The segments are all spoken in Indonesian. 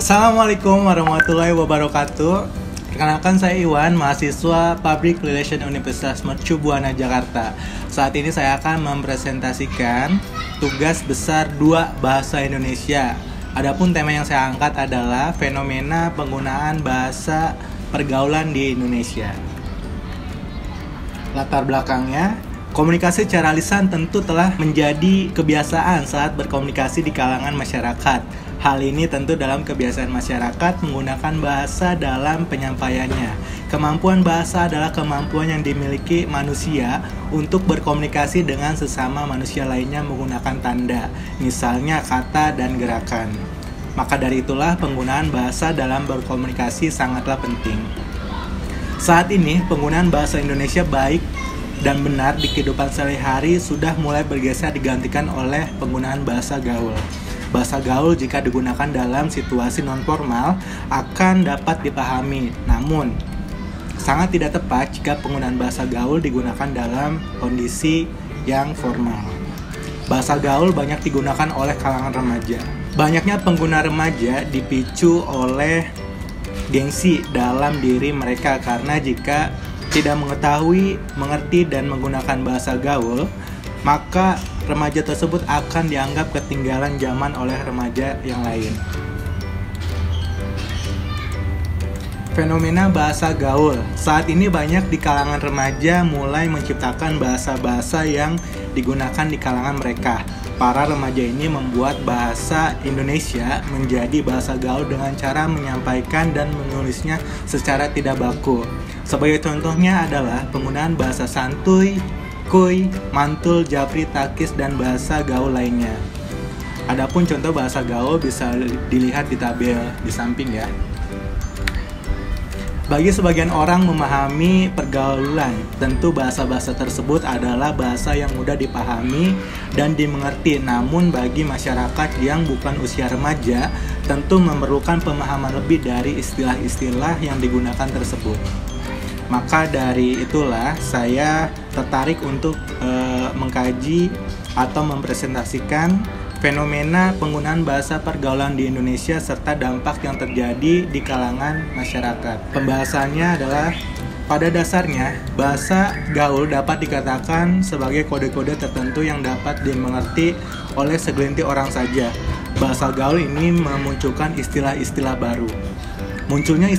Assalamualaikum warahmatullahi wabarakatuh. Perkenalkan, saya Iwan, mahasiswa Public Relation Universitas Mercu Buana Jakarta. Saat ini saya akan mempresentasikan tugas besar 2 bahasa Indonesia. Adapun tema yang saya angkat adalah fenomena penggunaan bahasa pergaulan di Indonesia. Latar belakangnya, komunikasi secara lisan tentu telah menjadi kebiasaan saat berkomunikasi di kalangan masyarakat. Hal ini tentu dalam kebiasaan masyarakat menggunakan bahasa dalam penyampaiannya. Kemampuan bahasa adalah kemampuan yang dimiliki manusia untuk berkomunikasi dengan sesama manusia lainnya menggunakan tanda, misalnya kata dan gerakan. Maka dari itulah penggunaan bahasa dalam berkomunikasi sangatlah penting. Saat ini penggunaan bahasa Indonesia baik dan benar di kehidupan sehari-hari sudah mulai bergeser digantikan oleh penggunaan bahasa gaul. Bahasa gaul jika digunakan dalam situasi non-formal akan dapat dipahami, namun sangat tidak tepat jika penggunaan bahasa gaul digunakan dalam kondisi yang formal. Bahasa gaul banyak digunakan oleh kalangan remaja. Banyaknya pengguna remaja dipicu oleh gengsi dalam diri mereka karena jika tidak mengetahui, mengerti, dan menggunakan bahasa gaul, maka remaja tersebut akan dianggap ketinggalan zaman oleh remaja yang lain. Fenomena bahasa gaul. Saat ini banyak di kalangan remaja mulai menciptakan bahasa-bahasa yang digunakan di kalangan mereka. Para remaja ini membuat bahasa Indonesia menjadi bahasa gaul dengan cara menyampaikan dan menulisnya secara tidak baku. Sebagai contohnya adalah penggunaan bahasa santuy, kuy, mantul, japri, takis, dan bahasa gaul lainnya. Adapun contoh bahasa gaul bisa dilihat di tabel di samping ya. Bagi sebagian orang memahami pergaulan, tentu bahasa-bahasa tersebut adalah bahasa yang mudah dipahami dan dimengerti. Namun bagi masyarakat yang bukan usia remaja, tentu memerlukan pemahaman lebih dari istilah-istilah yang digunakan tersebut. Maka dari itulah saya tertarik untuk mengkaji atau mempresentasikan fenomena penggunaan bahasa pergaulan di Indonesia serta dampak yang terjadi di kalangan masyarakat. Pembahasannya adalah, pada dasarnya bahasa gaul dapat dikatakan sebagai kode-kode tertentu yang dapat dimengerti oleh segelintir orang saja. Bahasa gaul ini memunculkan istilah-istilah baru. Munculnya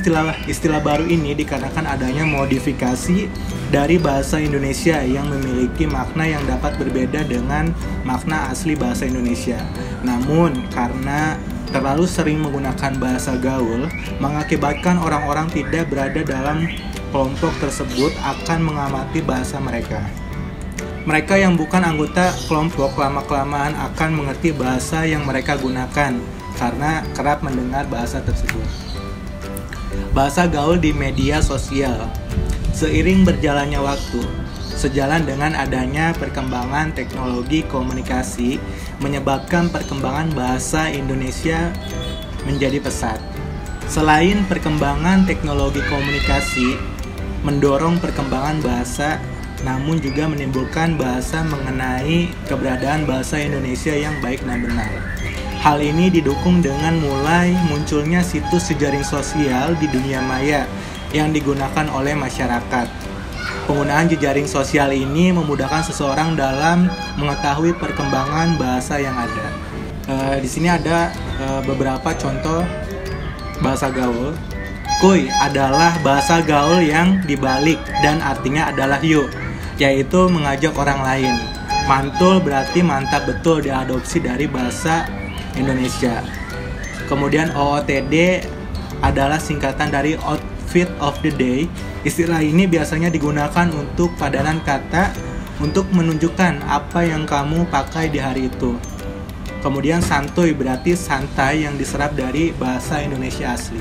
istilah baru ini dikarenakan adanya modifikasi dari bahasa Indonesia yang memiliki makna yang dapat berbeda dengan makna asli bahasa Indonesia. Namun, karena terlalu sering menggunakan bahasa gaul, mengakibatkan orang-orang tidak berada dalam kelompok tersebut akan mengamati bahasa mereka. Mereka yang bukan anggota kelompok lama-kelamaan akan mengerti bahasa yang mereka gunakan karena kerap mendengar bahasa tersebut. Bahasa gaul di media sosial. Seiring berjalannya waktu, sejalan dengan adanya perkembangan teknologi komunikasi, menyebabkan perkembangan bahasa Indonesia menjadi pesat. Selain perkembangan teknologi komunikasi mendorong perkembangan bahasa, namun juga menimbulkan bahasa mengenai keberadaan bahasa Indonesia yang baik dan benar. Hal ini didukung dengan mulai munculnya situs jejaring sosial di dunia maya yang digunakan oleh masyarakat. Penggunaan jejaring sosial ini memudahkan seseorang dalam mengetahui perkembangan bahasa yang ada. Di sini ada beberapa contoh bahasa gaul. Kuy adalah bahasa gaul yang dibalik dan artinya adalah yuk, yaitu mengajak orang lain. Mantul berarti mantap betul, diadopsi dari bahasa Indonesia. Kemudian OOTD adalah singkatan dari outfit of the day. Istilah ini biasanya digunakan untuk padanan kata untuk menunjukkan apa yang kamu pakai di hari itu. Kemudian santuy berarti santai yang diserap dari bahasa Indonesia asli.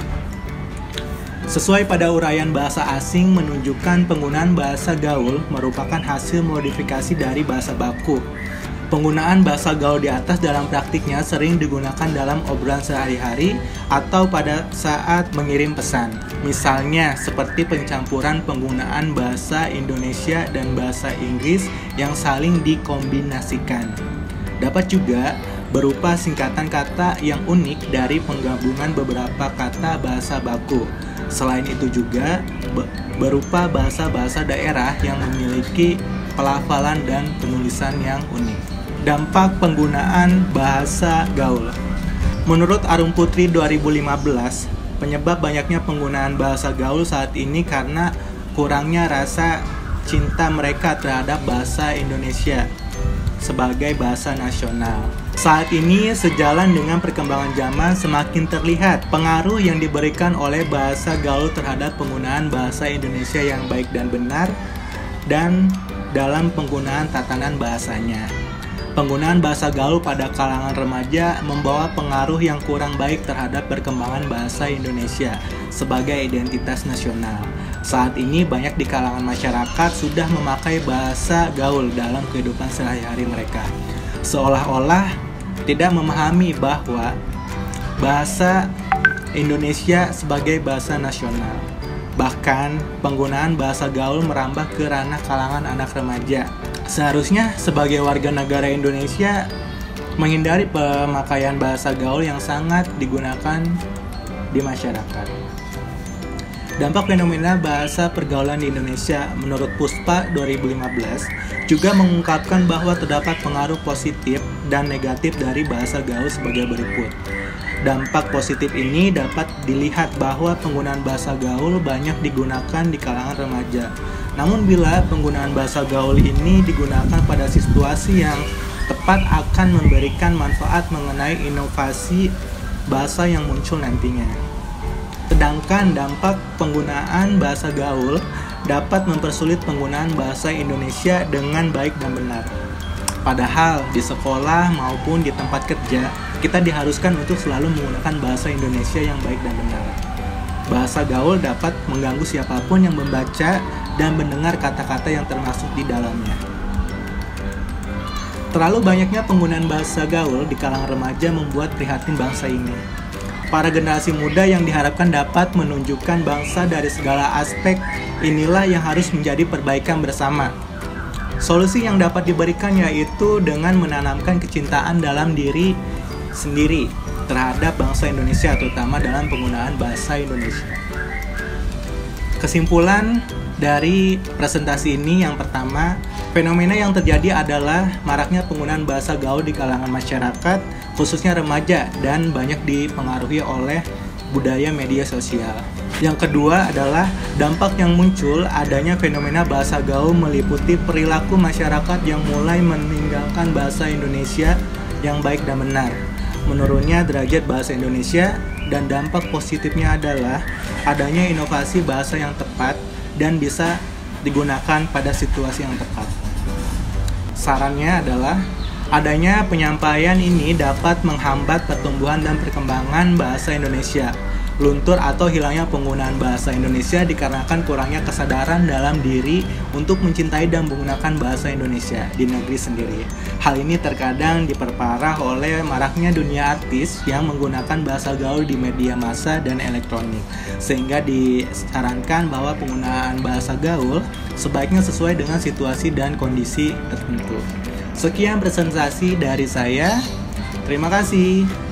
Sesuai pada uraian bahasa asing menunjukkan penggunaan bahasa gaul merupakan hasil modifikasi dari bahasa baku. Penggunaan bahasa gaul di atas dalam praktiknya sering digunakan dalam obrolan sehari-hari atau pada saat mengirim pesan. Misalnya seperti pencampuran penggunaan bahasa Indonesia dan bahasa Inggris yang saling dikombinasikan. Dapat juga berupa singkatan kata yang unik dari penggabungan beberapa kata bahasa baku. Selain itu juga berupa bahasa-bahasa daerah yang memiliki pelafalan dan penulisan yang unik. Dampak penggunaan bahasa gaul. Menurut Arum Putri 2015, penyebab banyaknya penggunaan bahasa gaul saat ini karena kurangnya rasa cinta mereka terhadap bahasa Indonesia sebagai bahasa nasional. Saat ini, sejalan dengan perkembangan zaman, semakin terlihat pengaruh yang diberikan oleh bahasa gaul terhadap penggunaan bahasa Indonesia yang baik dan benar, dan dalam penggunaan tatanan bahasanya. Penggunaan bahasa gaul pada kalangan remaja membawa pengaruh yang kurang baik terhadap perkembangan bahasa Indonesia sebagai identitas nasional. Saat ini banyak di kalangan masyarakat sudah memakai bahasa gaul dalam kehidupan sehari-hari mereka, seolah-olah tidak memahami bahwa bahasa Indonesia sebagai bahasa nasional. Bahkan penggunaan bahasa gaul merambah ke ranah kalangan anak remaja. Seharusnya sebagai warga negara Indonesia menghindari pemakaian bahasa gaul yang sangat digunakan di masyarakat. Dampak fenomena bahasa pergaulan di Indonesia menurut Puspa 2015 juga mengungkapkan bahwa terdapat pengaruh positif dan negatif dari bahasa gaul sebagai berikut. Dampak positif ini dapat dilihat bahwa penggunaan bahasa gaul banyak digunakan di kalangan remaja. Namun bila penggunaan bahasa gaul ini digunakan pada situasi yang tepat akan memberikan manfaat mengenai inovasi bahasa yang muncul nantinya. Sedangkan dampak penggunaan bahasa gaul dapat mempersulit penggunaan bahasa Indonesia dengan baik dan benar. Padahal di sekolah maupun di tempat kerja, kita diharuskan untuk selalu menggunakan bahasa Indonesia yang baik dan benar. Bahasa gaul dapat mengganggu siapapun yang membaca dan mendengar kata-kata yang termasuk di dalamnya. Terlalu banyaknya penggunaan bahasa gaul di kalangan remaja membuat prihatin bangsa ini. Para generasi muda yang diharapkan dapat menunjukkan bangsa dari segala aspek, inilah yang harus menjadi perbaikan bersama. Solusi yang dapat diberikan yaitu dengan menanamkan kecintaan dalam diri sendiri terhadap bangsa Indonesia, terutama dalam penggunaan bahasa Indonesia. Kesimpulan dari presentasi ini yang pertama, fenomena yang terjadi adalah maraknya penggunaan bahasa gaul di kalangan masyarakat, khususnya remaja, dan banyak dipengaruhi oleh budaya media sosial. Yang kedua adalah dampak yang muncul adanya fenomena bahasa gaul meliputi perilaku masyarakat yang mulai meninggalkan bahasa Indonesia yang baik dan benar, menurunnya derajat bahasa Indonesia, dan dampak positifnya adalah adanya inovasi bahasa yang tepat dan bisa digunakan pada situasi yang tepat. Sarannya adalah adanya penyampaian ini dapat menghambat pertumbuhan dan perkembangan bahasa Indonesia. Luntur atau hilangnya penggunaan bahasa Indonesia dikarenakan kurangnya kesadaran dalam diri untuk mencintai dan menggunakan bahasa Indonesia di negeri sendiri. Hal ini terkadang diperparah oleh maraknya dunia artis yang menggunakan bahasa gaul di media massa dan elektronik, sehingga disarankan bahwa penggunaan bahasa gaul sebaiknya sesuai dengan situasi dan kondisi tertentu. Sekian presentasi dari saya. Terima kasih.